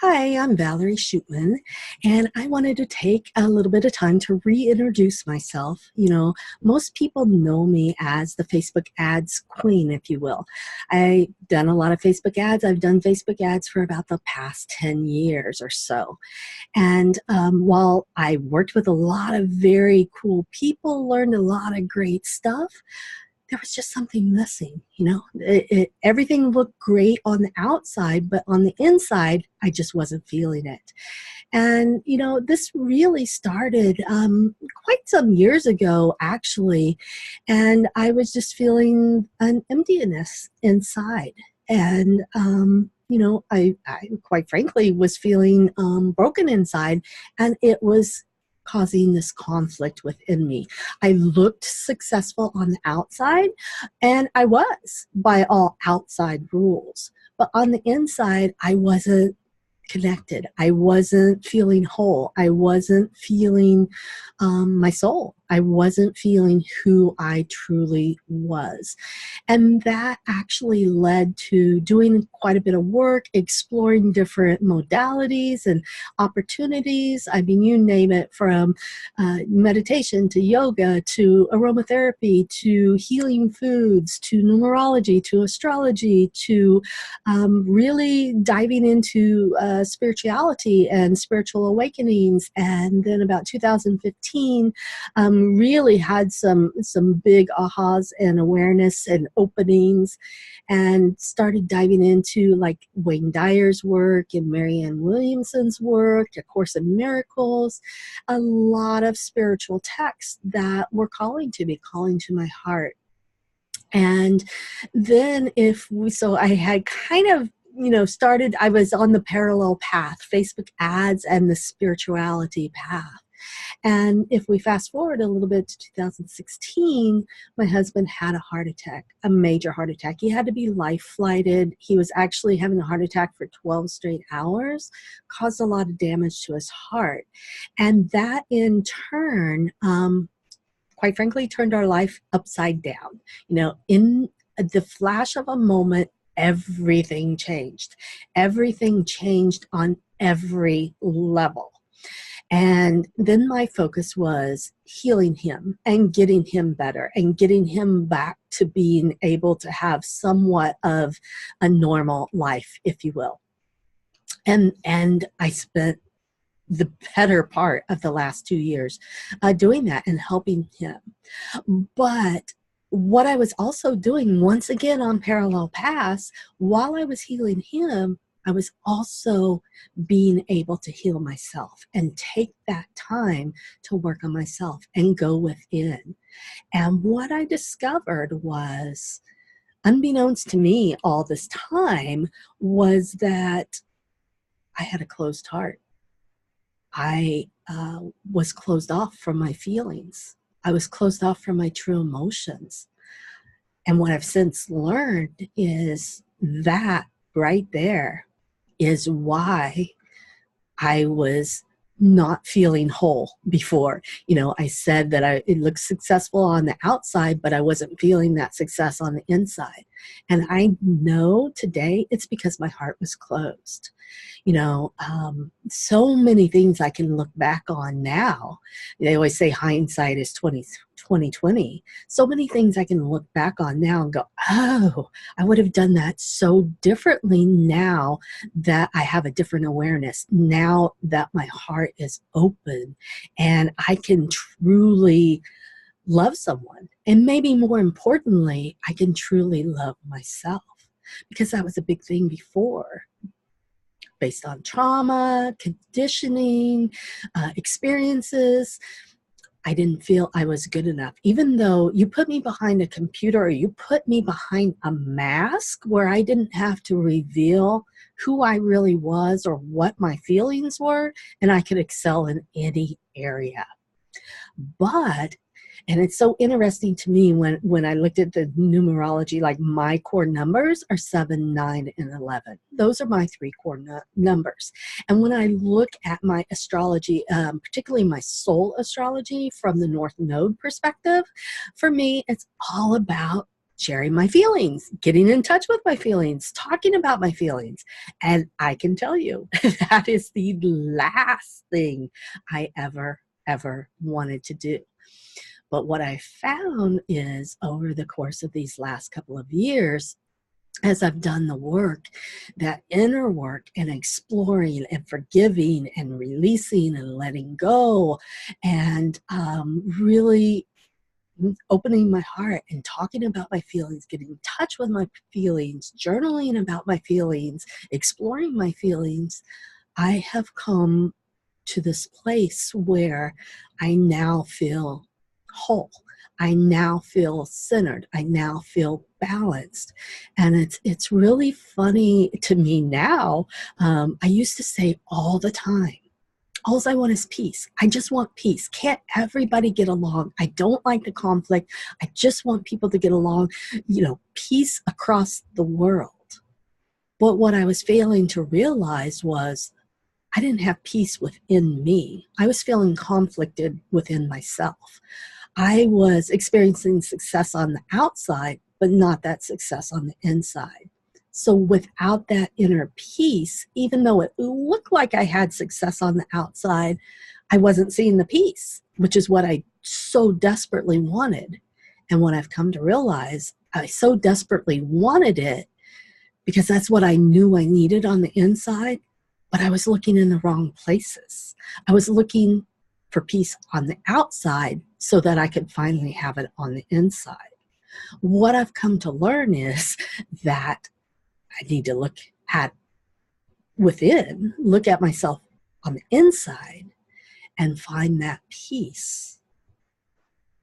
Hi, I'm Valerie Shoopman, and I wanted to take a little bit of time to reintroduce myself. Most people know me as the Facebook ads queen, if you will. I've done a lot of Facebook ads. I've done Facebook ads for about the past 10 years or so. And while I worked with a lot of very cool people, learned a lot of great stuff, there was just something missing. Everything looked great on the outside, but on the inside, I just wasn't feeling it. And, this really started quite some years ago, actually. And I was just feeling an emptiness inside. And, I quite frankly was feeling broken inside, and it was causing this conflict within me. I looked successful on the outside, and I was by all outside rules. But on the inside, I wasn't connected. I wasn't feeling whole. I wasn't feeling my soul. I wasn't feeling who I truly was. And that actually led to doing quite a bit of work, exploring different modalities and opportunities. I mean, you name it, from meditation to yoga to aromatherapy to healing foods to numerology to astrology to really diving into spirituality and spiritual awakenings. And then about 2015, really had some big ahas and awareness and openings, and started diving into like Wayne Dyer's work and Marianne Williamson's work, A Course in Miracles, a lot of spiritual texts that were calling to me, calling to my heart. And then I had kind of started, I was on the parallel path, Facebook ads and the spirituality path. And if we fast forward a little bit to 2016, my husband had a heart attack, a major heart attack. He had to be life flighted. He was actually having a heart attack for 12 straight hours, caused a lot of damage to his heart. And that in turn, quite frankly, turned our life upside down. In the flash of a moment, everything changed. Everything changed on every level. And then my focus was healing him and getting him better and getting him back to being able to have somewhat of a normal life, if you will. And I spent the better part of the last 2 years doing that and helping him. But what I was also doing, once again on parallel paths, while I was healing him, I was also being able to heal myself and take that time to work on myself and go within. And what I discovered was, unbeknownst to me all this time, was that I had a closed heart. I was closed off from my feelings. I was closed off from my true emotions. And what I've since learned is that right there is why I was not feeling whole before. I said that it looked successful on the outside, but I wasn't feeling that success on the inside. And I know today it's because my heart was closed. So many things I can look back on now. They always say hindsight is 2020. So many things I can look back on now and go, oh, I would have done that so differently now that I have a different awareness, now that my heart is open and I can truly love someone. And maybe more importantly, I can truly love myself, because that was a big thing before. Based on trauma, conditioning, experiences, I didn't feel I was good enough. Even though you put me behind a computer or you put me behind a mask where I didn't have to reveal who I really was or what my feelings were, and I could excel in any area. But, and it's so interesting to me when I looked at the numerology, like my core numbers are 7, 9, and 11. Those are my 3 core numbers. And when I look at my astrology, particularly my soul astrology from the North Node perspective, for me, it's all about sharing my feelings, getting in touch with my feelings, talking about my feelings. And I can tell you that is the last thing I ever wanted to do. But what I found is over the course of these last couple of years, as I've done the work, that inner work and exploring and forgiving and releasing and letting go and really opening my heart and talking about my feelings, getting in touch with my feelings, journaling about my feelings, exploring my feelings, I have come to this place where I now feel whole. I now feel centered. I now feel balanced. And it's really funny to me now. I used to say all the time, all I want is peace. I just want peace. Can't everybody get along? I don't like the conflict. I just want people to get along, peace across the world. But what I was failing to realize was I didn't have peace within me. I was feeling conflicted within myself. I was experiencing success on the outside, but not that success on the inside. So without that inner peace, even though it looked like I had success on the outside, I wasn't seeing the peace, which is what I so desperately wanted. And what I've come to realize, I so desperately wanted it because that's what I knew I needed on the inside, but I was looking in the wrong places. I was looking for peace on the outside so that I could finally have it on the inside. What I've come to learn is that I need to look at within, look at myself on the inside and find that peace.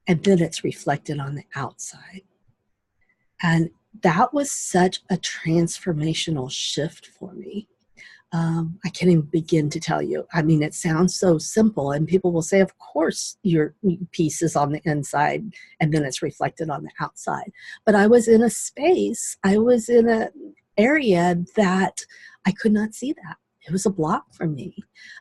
And then it's reflected on the outside. And that was such a transformational shift for me. I can't even begin to tell you. I mean, it sounds so simple, and people will say, of course, your peace is on the inside, and then it's reflected on the outside. But I was in a space, I was in an area that I could not see that. It was a block for me.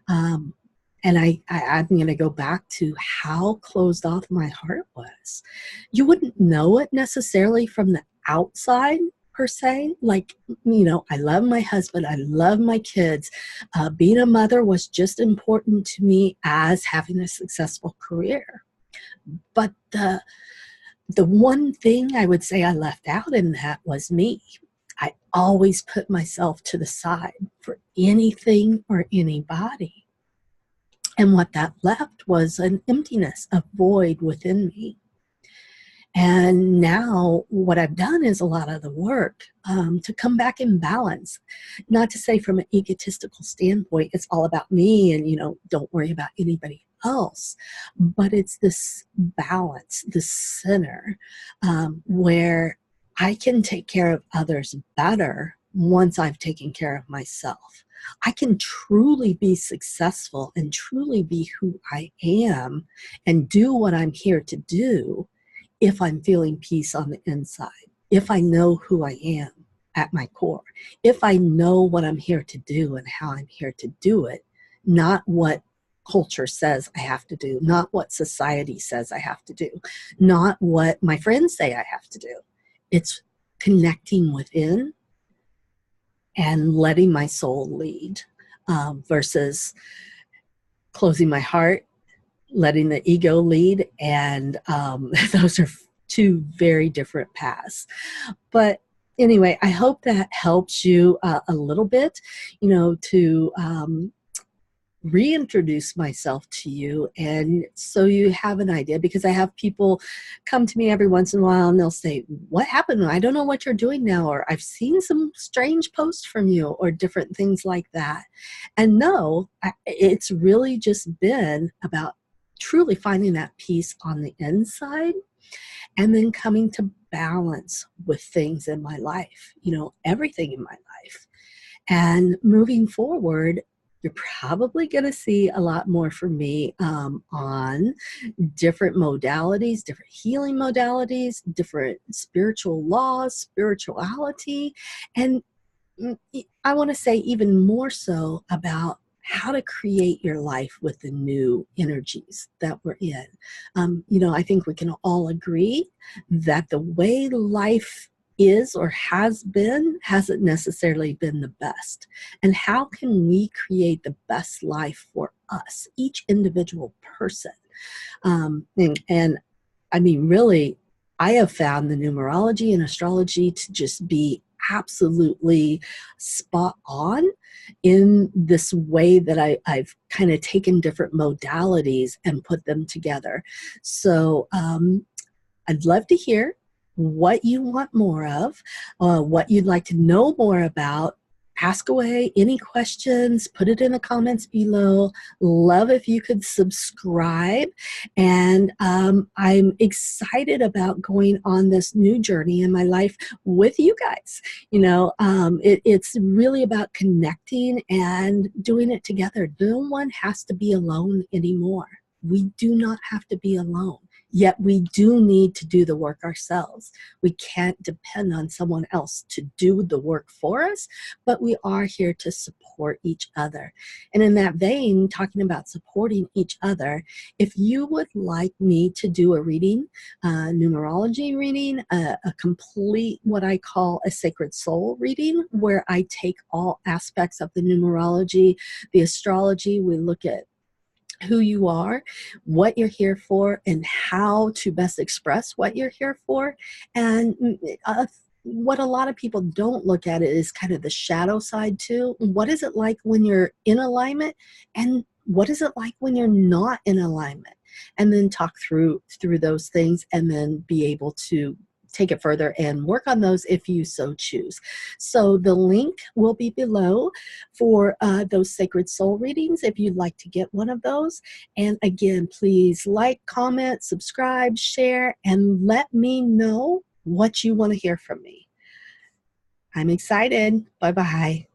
And I'm going to go back to how closed off my heart was. You wouldn't know it necessarily from the outside, per se. Like, I love my husband. I love my kids. Being a mother was just important to me as having a successful career. But the one thing I would say I left out in that was me. I always put myself to the side for anything or anybody. And what that left was an emptiness, a void within me. And now what I've done is a lot of the work to come back in balance. Not to say from an egotistical standpoint, it's all about me and, don't worry about anybody else. But it's this balance, this center, where I can take care of others better once I've taken care of myself. I can truly be successful and truly be who I am and do what I'm here to do if I'm feeling peace on the inside, if I know who I am at my core, if I know what I'm here to do and how I'm here to do it, not what culture says I have to do, not what society says I have to do, not what my friends say I have to do. It's connecting within and letting my soul lead versus closing my heart, letting the ego lead. And those are two very different paths. But anyway, I hope that helps you a little bit, to reintroduce myself to you, and so you have an idea, because I have people come to me every once in a while and they'll say, what happened? I don't know what you're doing now, or I've seen some strange posts from you, or different things like that. And no, it's really just been about truly finding that peace on the inside and then coming to balance with things in my life, everything in my life. And moving forward, you're probably going to see a lot more from me on different modalities, different healing modalities, different spiritual laws, spirituality, and I want to say even more so about how to create your life with the new energies that we're in. I think we can all agree that the way life is or has been hasn't necessarily been the best. And how can we create the best life for us, each individual person? And I mean, really, I have found the numerology and astrology to just be absolutely spot on in this way that I've kind of taken different modalities and put them together. So I'd love to hear what you want more of, what you'd like to know more about. Ask away any questions, put it in the comments below. Love if you could subscribe. And I'm excited about going on this new journey in my life with you guys. It's really about connecting and doing it together. No one has to be alone anymore. We do not have to be alone. Yet we do need to do the work ourselves. We can't depend on someone else to do the work for us, but we are here to support each other. And in that vein, talking about supporting each other, if you would like me to do a reading, numerology reading, a complete, what I call a sacred soul reading, where I take all aspects of the numerology, the astrology, we look at who you are, what you're here for, and how to best express what you're here for. And what a lot of people don't look at it is kind of the shadow side too. What is it like when you're in alignment, and what is it like when you're not in alignment? And then talk through those things, and then be able to take it further and work on those if you so choose. So the link will be below for those Sacred Soul readings if you'd like to get one of those. And again, please like, comment, subscribe, share, and let me know what you want to hear from me. I'm excited. Bye-bye.